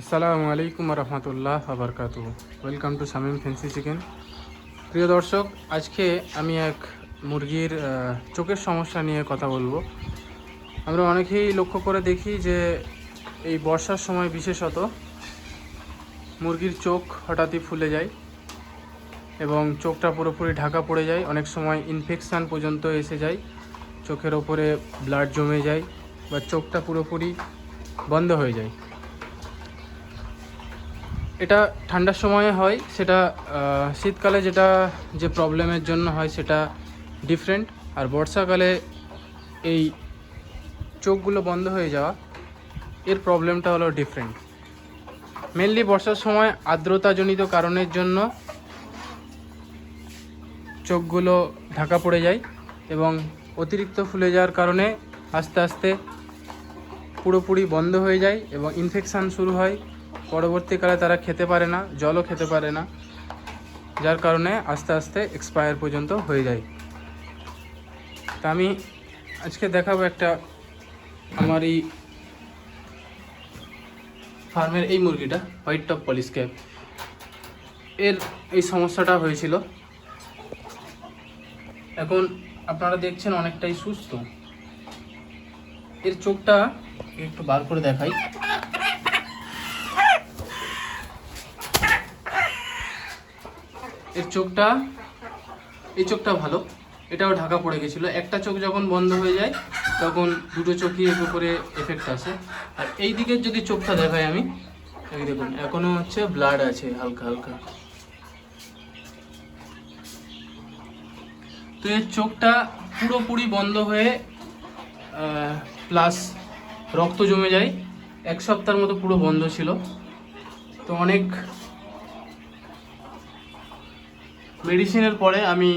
আসসালামু আলাইকুম রহমতুল্লাহ আবরকাতুহু। Welcome to Shamim fancy chicken. প্রিয় দর্শক, আজকে আমি এক মুরগির চোখের সমস্যা নিয়ে কথা বলবো। আমরা অনেকেই লক্ষ্য করে দেখি যে এই বর্ষার সময় বিশেষত মুরগির চোখ হঠাৎই ফুলে যায় এবং চোখটা পুরোপুরি ঢাকা পড়ে যায়। অনেক সময় ইনফেকশান পর্যন্ত এসে যায়, চোখের ওপরে ব্লাড জমে যায় বা চোখটা পুরোপুরি বন্ধ হয়ে যায়। এটা ঠান্ডার সময়ে হয়, সেটা শীতকালে যে প্রবলেমের জন্য হয় সেটা ডিফারেন্ট। আর বর্ষাকালে এই চোখগুলো বন্ধ হয়ে যাওয়া, এর প্রবলেমটা হলো ডিফারেন্ট। মেনলি বর্ষার সময় আর্দ্রতাজনিত কারণের জন্য চোখগুলো ঢাকা পড়ে যায় এবং অতিরিক্ত ফুলে যাওয়ার কারণে আস্তে আস্তে পুরোপুরি বন্ধ হয়ে যায় এবং ইনফেকশান শুরু হয়। পরবর্তীকালে তারা খেতে পারে না, জলও খেতে পারে না, যার কারণে আস্তে আস্তে এক্সপায়ার পর্যন্ত হয়ে যায়। তা আমি আজকে দেখাবো একটা আমার এই ফার্মের এই মুরগিটা, হোয়াইট টপ পলিশ ক্যাপ, এর এই সমস্যাটা হয়েছিল। এখন আপনারা দেখছেন অনেকটাই সুস্থ। এর চোখটা একটু বার করে দেখাই। এই চোখটা ভালো, এটাও ঢাকা পড়ে গেছিলো। একটা চোখ যখন বন্ধ হয়ে যায় তখন দুটো চোখই এর উপরে এফেক্ট আসে। আর এই দিকের যদি চোখটা দেখাই আমি, এই দেখুন এখনো হচ্ছে ব্লাড আছে হালকা হালকা। তো এর চোখটা পুরোপুরি বন্ধ হয়ে প্লাস রক্ত জমে যায়। এক সপ্তাহের মতো পুরো বন্ধ ছিল। তো অনেক মেডিসিনের পরে আমি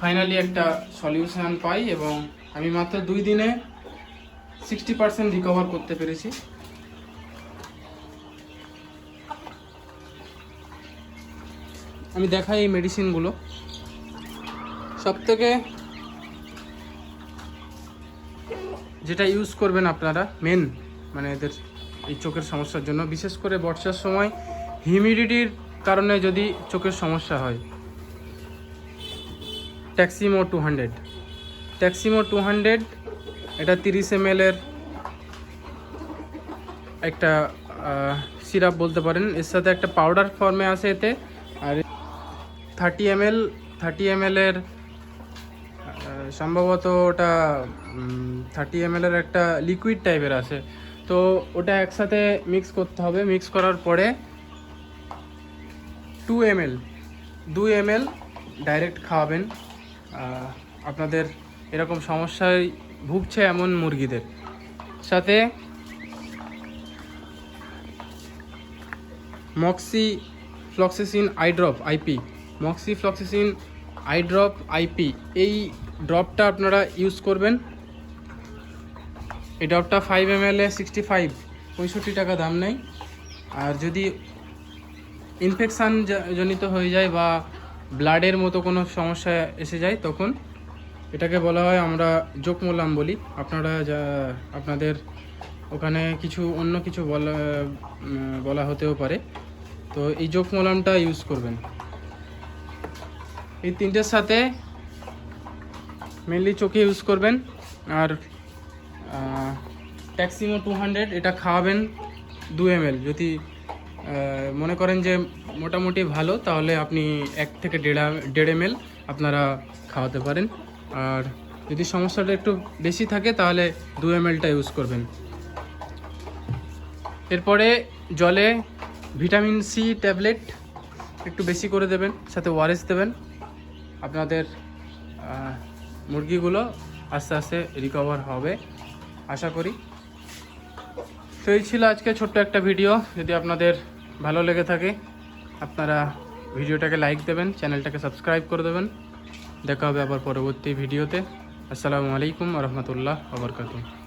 ফাইনালি একটা সলিউশন পাই এবং আমি মাত্র 2 দিনে 60% রিকভার করতে পেরেছি। আমি দেখাই এই মেডিসিনগুলো। সবথেকে যেটা ইউজ করবেন আপনারা মানে এদের এই চোখের সমস্যার জন্য, বিশেষ করে বর্ষার সময় হিউমিডিটির কারণে যদি চোখের সমস্যা হয়, ট্যাক্সিমো 200 এটা 30 ml এর একটা সিরাপ বলতে পারেন। এর সাথে একটা পাউডার ফর্মে আসে এতে। আর 30 ml এর সম্ভবত ওটা 30 ml এর একটা লিকুইড টাইপের আছে। তো ওটা একসাথে মিক্স করতে হবে। মিক্স করার পরে 2 ml ডাইরেক্ট খাওয়াবেন আপনাদের এরকম সমস্যায় ভুগছে এমন মুরগিদের। সাথে মক্সিফ্লক্সাসিন আই ড্রপ আইপি, এই ড্রপটা আপনারা ইউজ করবেন। এই ড্রপটা 5 ml এ 65 টাকা দাম নেয়। আর যদি ইনফেকশান জনিত হয়ে যায় বা ব্লাডের মতো কোনো সমস্যা এসে যায়, তখন এটাকে বলা হয়, আমরা জোকমোলাম বলি। আপনারা আপনাদের ওখানে অন্য কিছু বলা হতেও পারে। তো এই জোকমোলামটা ইউজ করবেন। এই তিনটের সাথে মেনলি চোখে ইউজ করবেন। আর ট্যাক্সিমো 200 এটা খাওয়াবেন 2 ml। যদি মনে করেন যে মোটামুটি ভালো, তাহলে আপনি 1 থেকে 1.5 ml আপনারা খাওয়াতে পারেন। আর যদি সমস্যাটা একটু বেশি থাকে তাহলে 2 mlটা ইউজ করবেন। এরপরে জলে ভিটামিন সি ট্যাবলেট একটু বেশি করে দেবেন, সাথে ওআরএস দেবেন। আপনাদের মুরগিগুলো আস্তে আস্তে রিকভার হবে আশা করি। তো এই ছিল আজকে ছোট্ট একটা ভিডিও। যদি আপনাদের ভালো লেগে থাকে আপনারা ভিডিওটাকে লাইক দেবেন, চ্যানেলটাকে সাবস্ক্রাইব করে দেবেন। দেখা হবে আবার পরবর্তী ভিডিওতে। আসসালামু আলাইকুম রহমতুল্লাহ ওয়া বারাকাতুহু।